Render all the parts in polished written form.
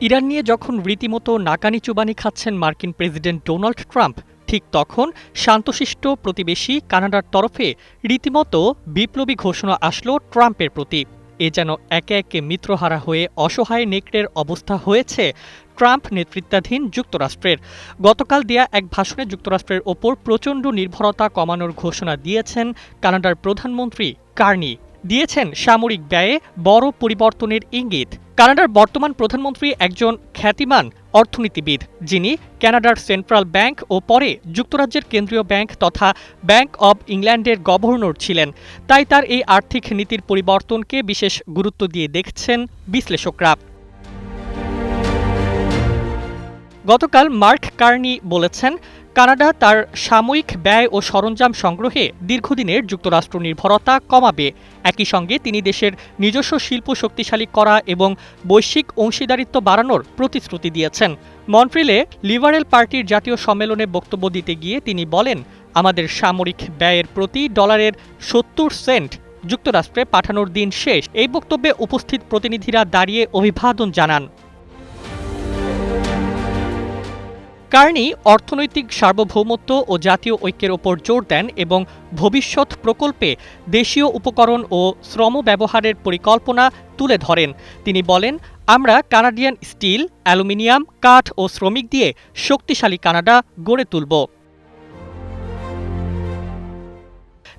Iran নিয়ে যখন রীতিমতো নাকানি চুবানি খাচ্ছেন মার্কিন প্রেসিডেন্ট ডোনাল্ড ট্রাম্প, ঠিক তখন শান্তশিষ্ট প্রতিবেশী কানাডার তরফে রীতিমতো বিপ্লবী ঘোষণা আসলো ট্রাম্পের প্রতি। এ যেন একে একে মিত্রহারা হয়ে অসহায় নেকড়ের অবস্থা হয়েছে ট্রাম্প নেতৃত্বাধীন যুক্তরাষ্ট্রের। গতকাল দেয়া এক ভাষণে যুক্তরাষ্ট্রের ওপর প্রচণ্ড নির্ভরতা কমানোর ঘোষণা দিয়েছেন কানাডার প্রধানমন্ত্রী কার্নি। দিয়েছেন সামরিক ব্যয়ে বড় পরিবর্তনের ইঙ্গিত। কানাডার বর্তমান প্রধানমন্ত্রী একজন খ্যাতিমান অর্থনীতিবিদ, যিনি কানাডার সেন্ট্রাল ব্যাংক ও পরে যুক্তরাজ্যের কেন্দ্রীয় ব্যাংক তথা ব্যাংক অব ইংল্যান্ডের গভর্নর ছিলেন। তাই তার এই আর্থিক নীতির পরিবর্তনকে বিশেষ গুরুত্ব দিয়ে দেখছেন বিশ্লেষকরা। গতকাল মার্ক কার্নি বলেছেন, কানাডা তার সাময়িক ব্যয় ও সরঞ্জাম সংগ্রহে দীর্ঘদিনের যুক্তরাষ্ট্র নির্ভরতা কমাবে। একই সঙ্গে তিনি দেশের নিজস্ব শিল্প শক্তিশালী করা এবং বৈশ্বিক অংশীদারিত্ব বাড়ানোর প্রতিশ্রুতি দিয়েছেন। মন্ট্রিলে লিবারেল পার্টির জাতীয় সম্মেলনে বক্তব্য দিতে গিয়ে তিনি বলেন, আমাদের সামরিক ব্যয়ের প্রতি ডলারের ৭০ সেন্ট যুক্তরাষ্ট্রে পাঠানোর দিন শেষ। এই বক্তব্যে উপস্থিত প্রতিনিধিরা দাঁড়িয়ে অভিবাদন জানান। কার্নি অর্থনৈতিক সার্বভৌমত্ব ও জাতীয় ঐক্যের ওপর জোর দেন এবং ভবিষ্যৎ প্রকল্পে দেশীয় উপকরণ ও শ্রম ব্যবহারের পরিকল্পনা তুলে ধরেন। তিনি বলেন, আমরা কানাডিয়ান স্টিল, অ্যালুমিনিয়াম, কাঠ ও শ্রমিক দিয়ে শক্তিশালী কানাডা গড়ে তুলব।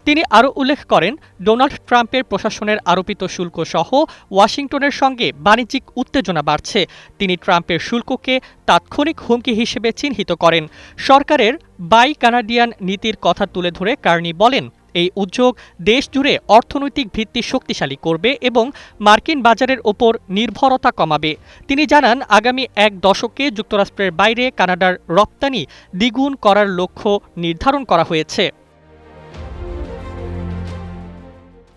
তিনি আরও উল্লেখ করেন, ডোনাল্ড ট্রাম্পের প্রশাসনের আরোপিত শুল্ক সহ ওয়াশিংটনের সঙ্গে বাণিজ্যিক উত্তেজনা বাড়ছে। তিনি ট্রাম্পের শুল্ককে তাৎক্ষণিক হুমকি হিসেবে চিহ্নিত করেন। সরকারের বাই কানাডিয়ান নীতির কথা তুলে ধরে কার্নি বলেন, এই উদ্যোগ দেশ জুড়ে অর্থনৈতিক ভিত্তি শক্তিশালী করবে এবং মার্কিন বাজারের ওপর নির্ভরতা কমাবে। তিনি জানান, আগামী এক দশকে যুক্তরাষ্ট্রের বাইরে কানাডার রপ্তানি দ্বিগুণ করার লক্ষ্য নির্ধারণ করা হয়েছে।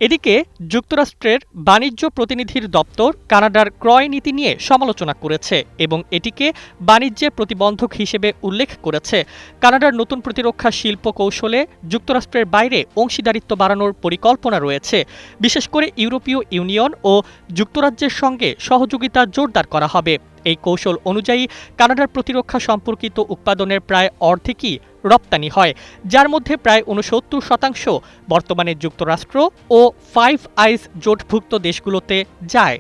এদিকে যুক্তরাষ্ট্রের বাণিজ্য প্রতিনিধির দপ্তর কানাডার ক্রয় নীতি নিয়ে সমালোচনা করেছে এবং এটিকে বাণিজ্যে প্রতিবন্ধক হিসেবে উল্লেখ করেছে। কানাডার নতুন প্রতিরক্ষা শিল্প কৌশলে যুক্তরাষ্ট্রের বাইরে অংশীদারিত্ব বাড়ানোর পরিকল্পনা রয়েছে। বিশেষ করে ইউরোপীয় ইউনিয়ন ও যুক্তরাজ্যের সঙ্গে সহযোগিতা জোরদার করা হবে। এই কৌশল অনুযায়ী কানাডার প্রতিরক্ষা সম্পর্কিত উৎপাদনের প্রায় অর্ধেকই রপ্তানি হয়, যার মধ্যে প্রায় ৬৯% বর্তমানে যুক্তরাষ্ট্র ও ফাইভ আইজ জোটভুক্ত দেশগুলোতে যায়।